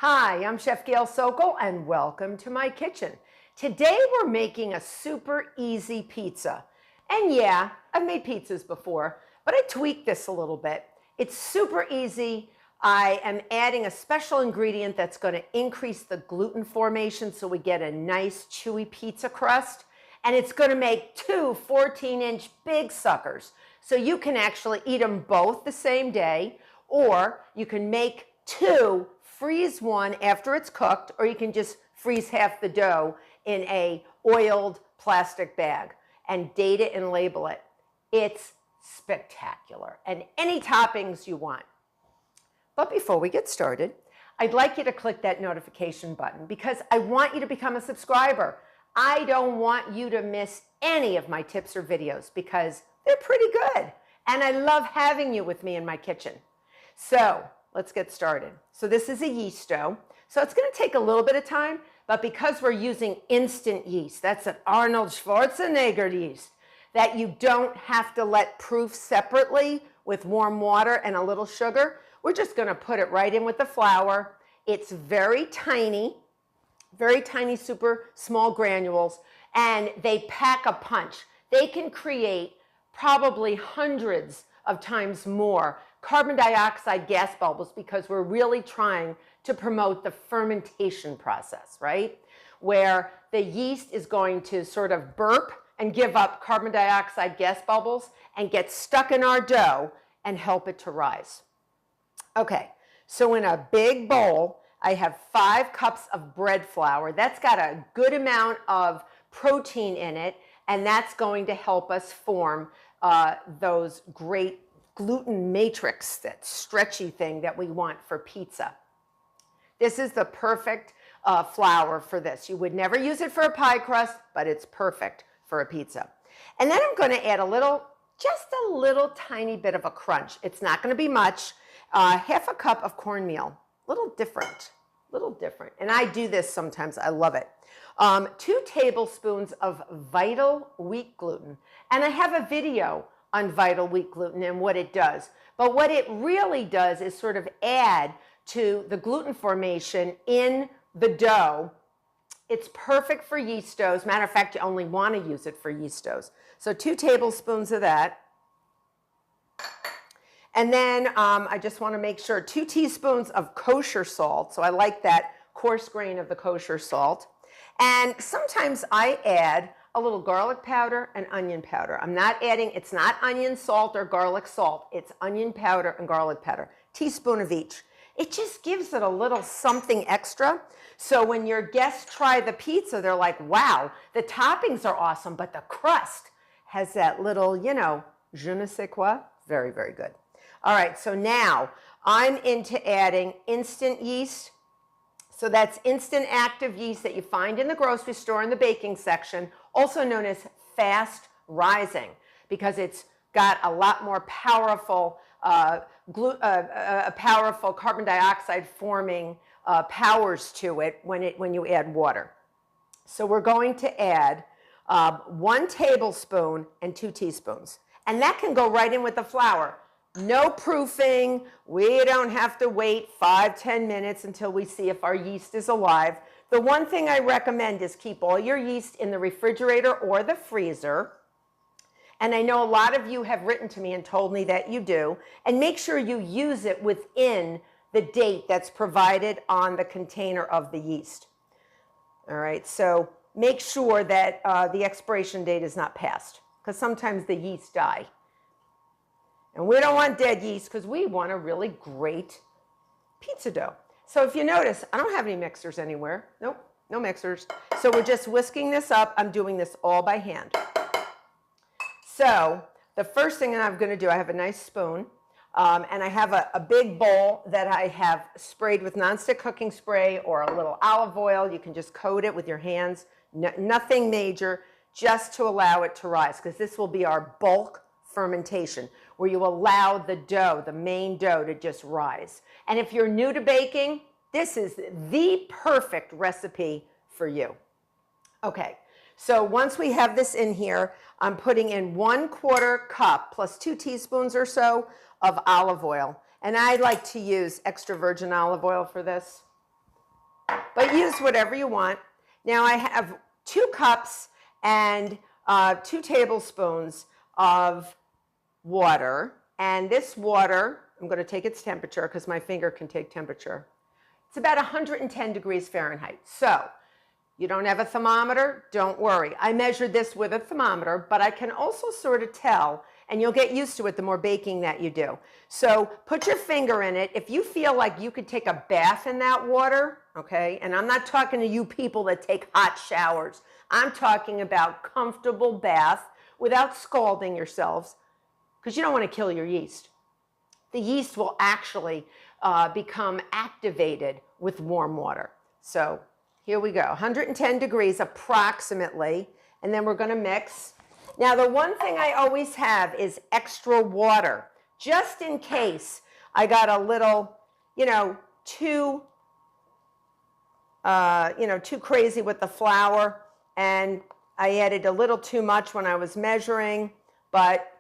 Hi, I'm Chef Gail Sokol and welcome to my kitchen. Today we're making a super easy pizza. And yeah, I've made pizzas before, but I tweaked this a little bit. It's super easy. I am adding a special ingredient that's going to increase the gluten formation so we get a nice chewy pizza crust. And it's going to make two 14-inch big suckers. So you can actually eat them both the same day, or you can make two, freeze one after it's cooked, or you can just freeze half the dough in a oiled plastic bag and date it and label it. It's spectacular, and any toppings you want. But before we get started, I'd like you to click that notification button because I want you to become a subscriber. I don't want you to miss any of my tips or videos because they're pretty good, and I love having you with me in my kitchen. So let's get started. So this is a yeast dough. So it's going to take a little bit of time, but because we're using instant yeast, that's an Arnold Schwarzenegger yeast, that you don't have to let proof separately with warm water and a little sugar, we're just going to put it right in with the flour. It's very tiny, super small granules, and they pack a punch. They can create probably hundreds of times more carbon dioxide gas bubbles because we're really trying to promote the fermentation process, right? Where the yeast is going to sort of burp and give up carbon dioxide gas bubbles and get stuck in our dough and help it to rise. Okay, so in a big bowl, I have 5 cups of bread flour. That's got a good amount of protein in it, and that's going to help us form those great gluten matrix, that stretchy thing that we want for pizza. This is the perfect flour for this. You would never use it for a pie crust, but it's perfect for a pizza. And then I'm going to add just a little tiny bit of a crunch. It's not going to be much. Half a cup of cornmeal. Little different. And I do this sometimes. I love it. 2 tablespoons of Vital wheat gluten. And I have a video on Vital wheat gluten and what it does. But what it really does is sort of add to the gluten formation in the dough. It's perfect for yeast doughs. Matter of fact, you only want to use it for yeast doughs. So 2 tablespoons of that. And then I just want to make sure 2 teaspoons of kosher salt. So I like that coarse grain of the kosher salt. And sometimes I add a little garlic powder and onion powder. It's not onion salt or garlic salt. It's onion powder and garlic powder. Teaspoon of each. It just gives it a little something extra. So when your guests try the pizza, they're like, wow, the toppings are awesome, but the crust has that little, je ne sais quoi. Very, very good. All right, so now I'm into adding instant yeast. So that's instant active yeast that you find in the grocery store in the baking section, also known as fast rising, because it's got a lot more powerful, powerful carbon dioxide forming powers to it when you add water. So we're going to add 1 tablespoon and 2 teaspoons. And that can go right in with the flour. No proofing. We don't have to wait 5-10 minutes until we see if our yeast is alive. The one thing I recommend is keep all your yeast in the refrigerator or the freezer. And I know a lot of you have written to me and told me that you do. And make sure you use it within the date that's provided on the container of the yeast. All right, so make sure that the expiration date is not passed, because sometimes the yeast die. And we don't want dead yeast because we want a really great pizza dough. So if you notice, I don't have any mixers anywhere. Nope, no mixers. So we're just whisking this up. I'm doing this all by hand. So the first thing that I'm going to do, I have a nice spoon, and I have a big bowl that I have sprayed with nonstick cooking spray or a little olive oil. You can just coat it with your hands. Nothing major, just to allow it to rise, because this will be our bulk fermentation, where you allow the dough, the main dough, to just rise. And if you're new to baking, this is the perfect recipe for you. Okay, so once we have this in here, I'm putting in 1/4 cup plus 2 teaspoons or so of olive oil. And I like to use extra virgin olive oil for this. but use whatever you want. Now I have 2 cups and 2 tablespoons of water. And this water, I'm going to take its temperature because my finger can take temperature. It's about 110 degrees Fahrenheit. So you don't have a thermometer? Don't worry. I measured this with a thermometer, but I can also sort of tell, and you'll get used to it the more baking that you do. So put your finger in it. If you feel like you could take a bath in that water, okay, and I'm not talking to you people that take hot showers. I'm talking about comfortable bath without scalding yourselves, because you don't want to kill your yeast. The yeast will actually become activated with warm water. So here we go, 110 degrees approximately, and then we're going to mix. Now the one thing I always have is extra water, just in case I got a little, too crazy with the flour, and I added a little too much when I was measuring, but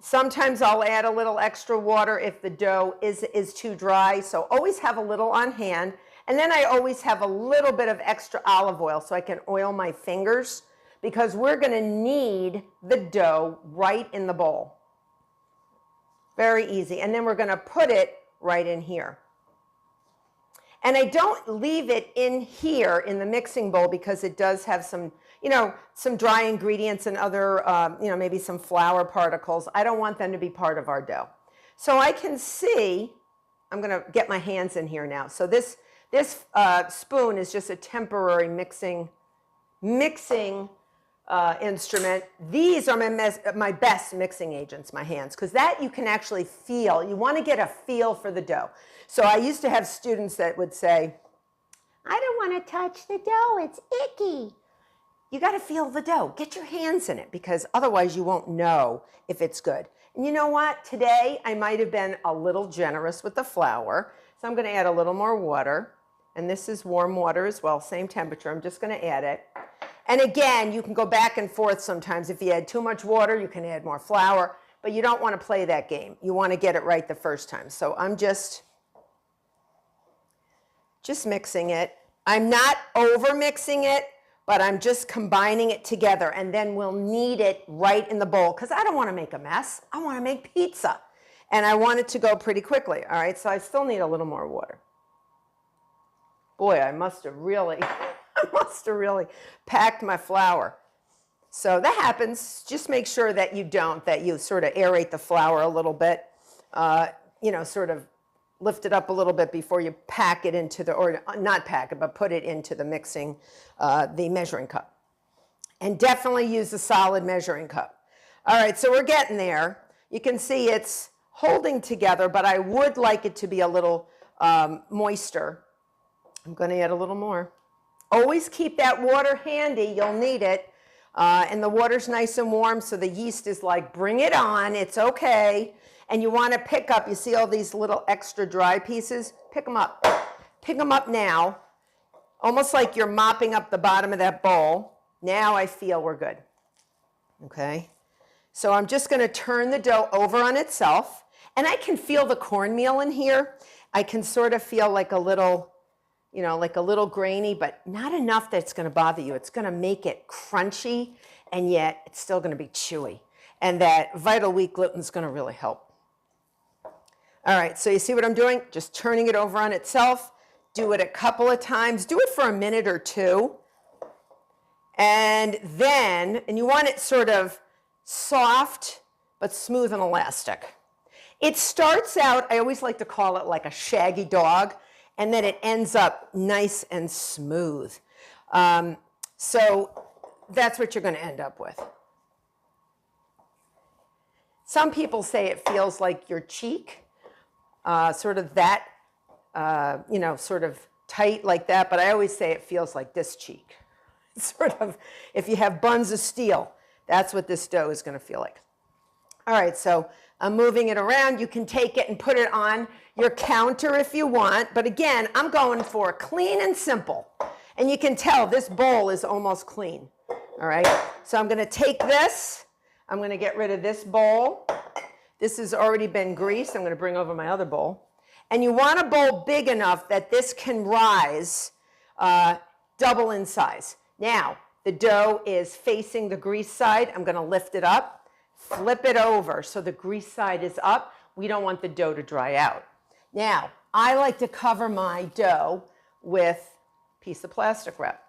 sometimes I'll add a little extra water if the dough is too dry, so always have a little on hand. And then I always have a little bit of extra olive oil so I can oil my fingers, because we're going to need the dough right in the bowl. Very easy. And then we're going to put it right in here. And I don't leave it in here in the mixing bowl because it does have some, some dry ingredients and other, maybe some flour particles. I don't want them to be part of our dough. So I can see, I'm going to get my hands in here now. So this spoon is just a temporary mixing instrument. These are my best mixing agents, my hands, because that you can actually feel. You want to get a feel for the dough. So I used to have students that would say, I don't want to touch the dough, it's icky. You got to feel the dough. Get your hands in it, because otherwise you won't know if it's good. And you know what? Today I might have been a little generous with the flour. So I'm going to add a little more water. And this is warm water as well, same temperature. I'm just going to add it. And again, you can go back and forth sometimes. If you add too much water, you can add more flour. But you don't want to play that game. You want to get it right the first time. So I'm just mixing it. I'm not over mixing it, but I'm just combining it together. And then we'll knead it right in the bowl, because I don't want to make a mess. I want to make pizza. And I want it to go pretty quickly. All right, so I still need a little more water. Boy, I must have really packed my flour. So that happens. Just make sure that you sort of aerate the flour a little bit, sort of lift it up a little bit before you pack it into or not pack it, but put it into the the measuring cup. And definitely use a solid measuring cup. All right, so we're getting there. You can see it's holding together, but I would like it to be a little moister. I'm going to add a little more. Always keep that water handy. You'll need it. And the water's nice and warm, so the yeast is like, bring it on. It's okay. And you want to pick up, you see all these little extra dry pieces? Pick them up. Pick them up now, almost like you're mopping up the bottom of that bowl. Now I feel we're good. Okay? So I'm just going to turn the dough over on itself. And I can feel the cornmeal in here. I can sort of feel like a little grainy, but not enough that it's going to bother you. It's going to make it crunchy, and yet it's still going to be chewy. And that vital wheat gluten is going to really help. All right, so you see what I'm doing? Just turning it over on itself. Do it a couple of times. Do it for a minute or two. And you want it sort of soft, but smooth and elastic. It starts out, I always like to call it like a shaggy dog, and then it ends up nice and smooth. So that's what you're going to end up with. Some people say it feels like your cheek, sort of that, sort of tight like that, but I always say it feels like this cheek. Sort of, if you have buns of steel, that's what this dough is going to feel like. All right, so I'm moving it around. You can take it and put it on your counter if you want, but again, I'm going for clean and simple. And you can tell this bowl is almost clean. All right, so I'm going to take this. I'm going to get rid of this bowl. This has already been greased. I'm going to bring over my other bowl. And you want a bowl big enough that this can rise double in size. Now, the dough is facing the grease side. I'm going to lift it up, flip it over so the grease side is up. We don't want the dough to dry out. Now, I like to cover my dough with a piece of plastic wrap.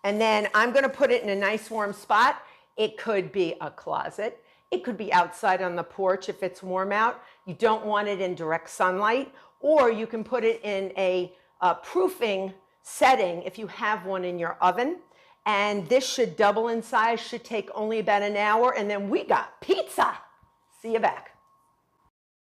And then I'm going to put it in a nice warm spot. It could be a closet. It could be outside on the porch if it's warm out. You don't want it in direct sunlight. Or you can put it in a proofing setting if you have one in your oven. And this should double in size, should take only about an hour. And then we got pizza. See you back.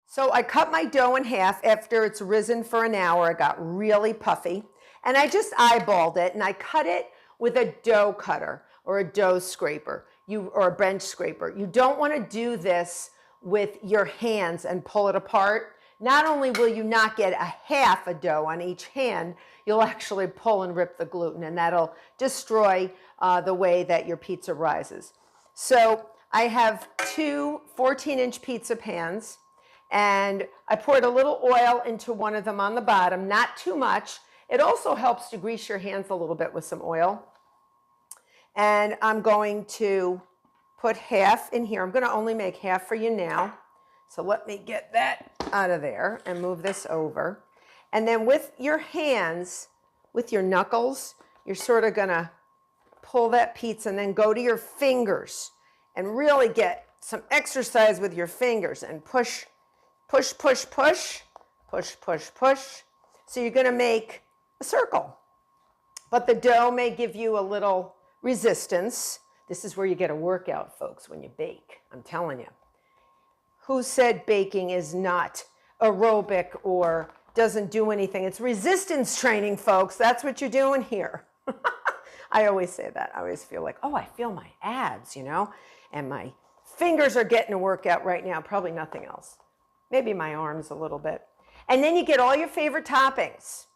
So I cut my dough in half after it's risen for an hour. It got really puffy. And I just eyeballed it and I cut it with a dough cutter or a dough scraper or a bench scraper. You don't want to do this with your hands and pull it apart. Not only will you not get a half a dough on each hand, you'll actually pull and rip the gluten, and that'll destroy the way that your pizza rises. So I have two 14-inch pizza pans, and I poured a little oil into one of them on the bottom, not too much. It also helps to grease your hands a little bit with some oil. And I'm going to put half in here. I'm going to only make half for you now. So let me get that out of there and move this over. And then with your hands, with your knuckles, you're sort of going to pull that pizza and then go to your fingers and really get some exercise with your fingers and push, push, push, push, push, push, push. So you're going to make a circle. But the dough may give you a little resistance. This is where you get a workout, folks, when you bake. I'm telling you. Who said baking is not aerobic or doesn't do anything? It's resistance training, folks. That's what you're doing here. I always say that. I always feel like, oh, I feel my abs, you know, and my fingers are getting a workout right now. Probably nothing else. Maybe my arms a little bit. And then you get all your favorite toppings.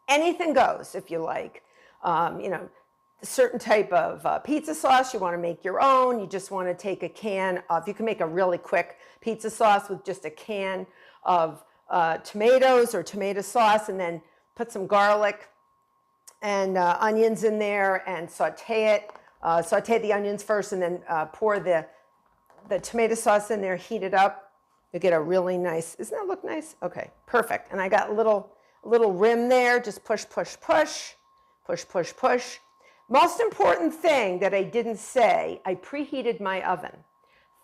Anything goes if you like. You know, a certain type of pizza sauce, you want to make your own. You just want to take a can of, you can make a really quick pizza sauce with just a can of tomatoes or tomato sauce, and then put some garlic and onions in there and saute it. Saute the onions first and then pour the tomato sauce in there, heat it up. You get a really nice, doesn't that look nice? Okay, perfect. And I got a little rim there, just push, push, push, push, push, push. Most important thing that I didn't say, I preheated my oven.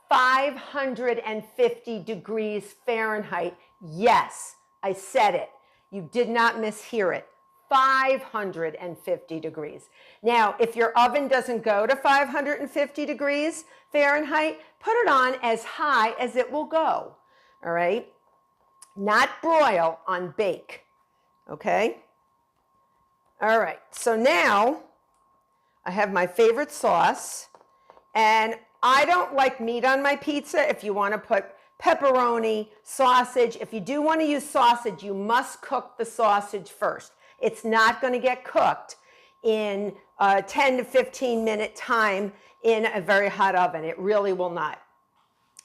550 degrees Fahrenheit. Yes, I said it. You did not mishear it. 550 degrees. Now, if your oven doesn't go to 550 degrees Fahrenheit, put it on as high as it will go. All right? Not broil, on bake. Okay? All right. So now I have my favorite sauce, and I don't like meat on my pizza. If you want to put pepperoni, sausage, if you do want to use sausage, you must cook the sausage first. It's not going to get cooked in a 10 to 15 minute time in a very hot oven. It really will not.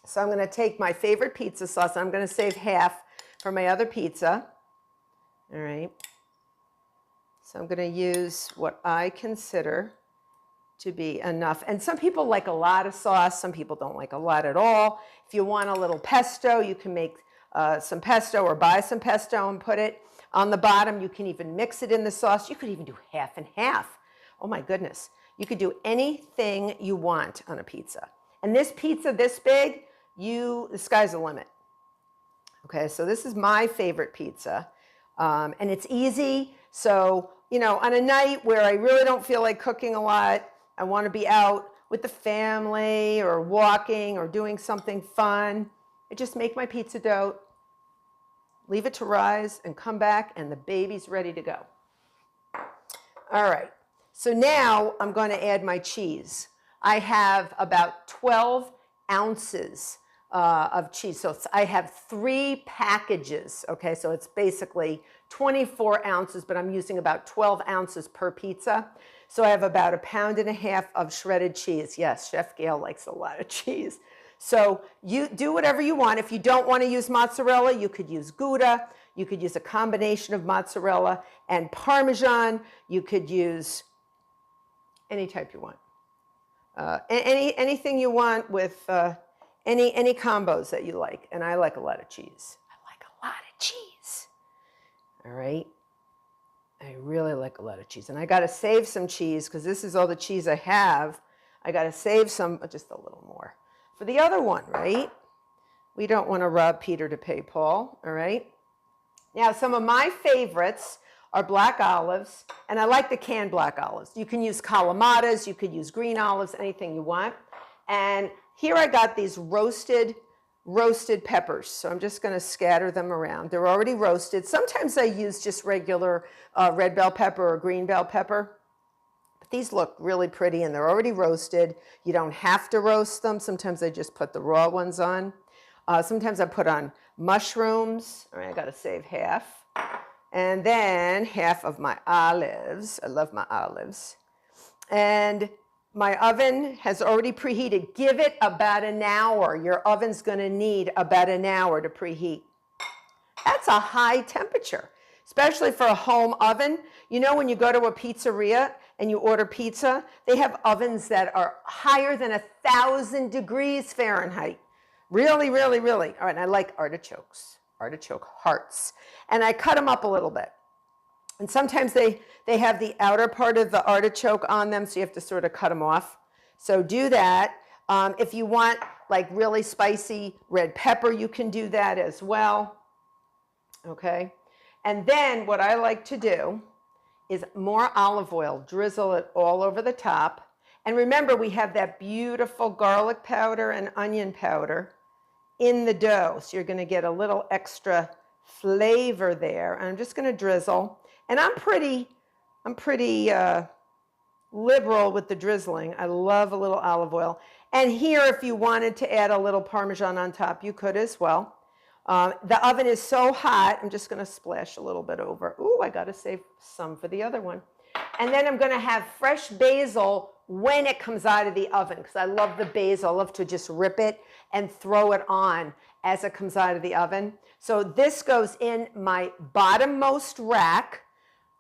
So I'm going to take my favorite pizza sauce. I'm going to save half for my other pizza. All right. So I'm going to use what I consider to be enough. And some people like a lot of sauce. Some people don't like a lot at all. If you want a little pesto, you can make some pesto or buy some pesto and put it on the bottom. You can even mix it in the sauce. You could even do half and half. Oh my goodness. You could do anything you want on a pizza. And this pizza this big, the sky's the limit. Okay, so this is my favorite pizza. And it's easy. So, you know, on a night where I really don't feel like cooking a lot, I want to be out with the family or walking or doing something fun, I just make my pizza dough, leave it to rise, and come back, and the baby's ready to go. All right, so now I'm going to add my cheese. I have about 12 ounces of cheese. So I have 3 packages, okay? So it's basically 24 ounces, but I'm using about 12 ounces per pizza. So I have about 1.5 pounds of shredded cheese. Yes, Chef Gail likes a lot of cheese. So you do whatever you want. If you don't want to use mozzarella, you could use Gouda. You could use a combination of mozzarella and Parmesan. You could use any type you want. Anything you want with any combos that you like. And I like a lot of cheese. I like a lot of cheese. All right. I really like a lot of cheese. And I got to save some cheese because this is all the cheese I have. I got to save some, just a little more for the other one, right? We don't want to rob Peter to pay Paul, all right? Now, some of my favorites are black olives, and I like the canned black olives. You can use Kalamatas, you could use green olives, anything you want. And here I got these roasted peppers. So I'm just going to scatter them around. They're already roasted. Sometimes I use just regular red bell pepper or green bell pepper. But these look really pretty and they're already roasted. You don't have to roast them. Sometimes I just put the raw ones on. Sometimes I put on mushrooms. All right, I got to save half. And then half of my olives. I love my olives. And my oven has already preheated. Give it about an hour. Your oven's going to need about an hour to preheat. That's a high temperature, especially for a home oven. You know, when you go to a pizzeria and you order pizza, they have ovens that are higher than 1,000 degrees Fahrenheit. Really, really, really. All right, and I like artichokes, artichoke hearts. And I cut them up a little bit. And sometimes they have the outer part of the artichoke on them, so you have to sort of cut them off. So do that. If you want like really spicy red pepper, you can do that as well. Okay. And then what I like to do is more olive oil, drizzle it all over the top. And remember, we have that beautiful garlic powder and onion powder in the dough. So you're going to get a little extra flavor there. And I'm just going to drizzle. And I'm pretty liberal with the drizzling. I love a little olive oil. And here, if you wanted to add a little Parmesan on top, you could as well. The oven is so hot, I'm just going to splash a little bit over. Ooh, I got to save some for the other one. And then I'm going to have fresh basil when it comes out of the oven, because I love the basil. I love to just rip it and throw it on as it comes out of the oven. So this goes in my bottommost rack.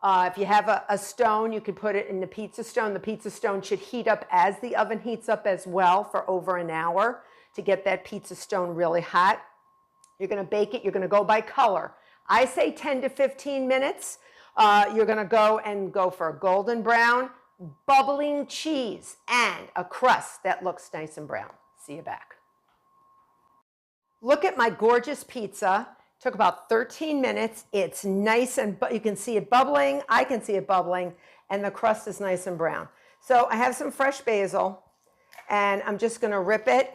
If you have a stone, you could put it in the pizza stone. The pizza stone should heat up as the oven heats up as well for over an hour to get that pizza stone really hot. You're going to bake it. You're going to go by color. I say 10 to 15 minutes. You're going to go for a golden brown, bubbling cheese, and a crust that looks nice and brown. See you back. Look at my gorgeous pizza. Took about 13 minutes. It's nice and you can see it bubbling. I can see it bubbling, and the crust is nice and brown. So I have some fresh basil, and I'm just going to rip it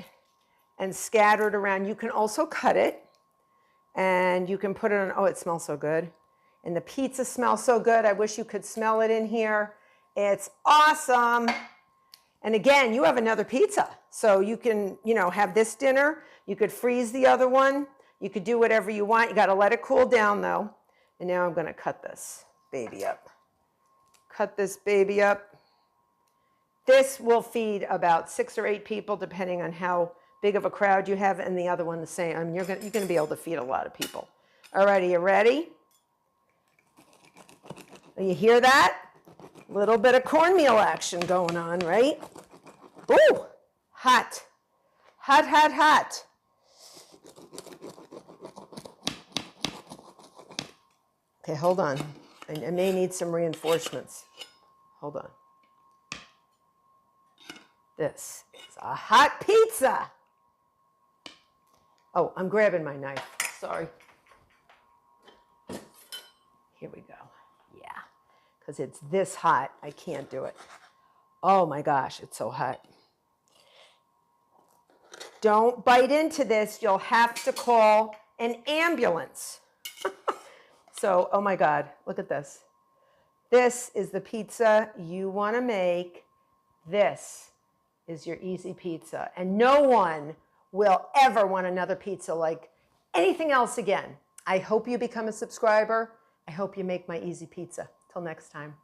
and scatter it around. You can also cut it, and you can put it on. Oh, it smells so good. And the pizza smells so good. I wish you could smell it in here. It's awesome. And again, you have another pizza. So you can, have this dinner. You could freeze the other one. You could do whatever you want. You got to let it cool down though. And now I'm going to cut this baby up. Cut this baby up. This will feed about 6 or 8 people depending on how big of a crowd you have, and the other one the same. I mean, you're going to be able to feed a lot of people. All right, are you ready? You hear that? A little bit of cornmeal action going on, right? Ooh, hot. Hot, hot, hot. Okay, hold on. I may need some reinforcements. Hold on. This is a hot pizza. Oh, I'm grabbing my knife. Sorry. Here we go. Yeah, because it's this hot. I can't do it. Oh my gosh, it's so hot. Don't bite into this. You'll have to call an ambulance. So, oh my God, look at this. This is the pizza you want to make. This is your easy pizza. And no one will ever want another pizza like anything else again. I hope you become a subscriber. I hope you make my easy pizza. Till next time.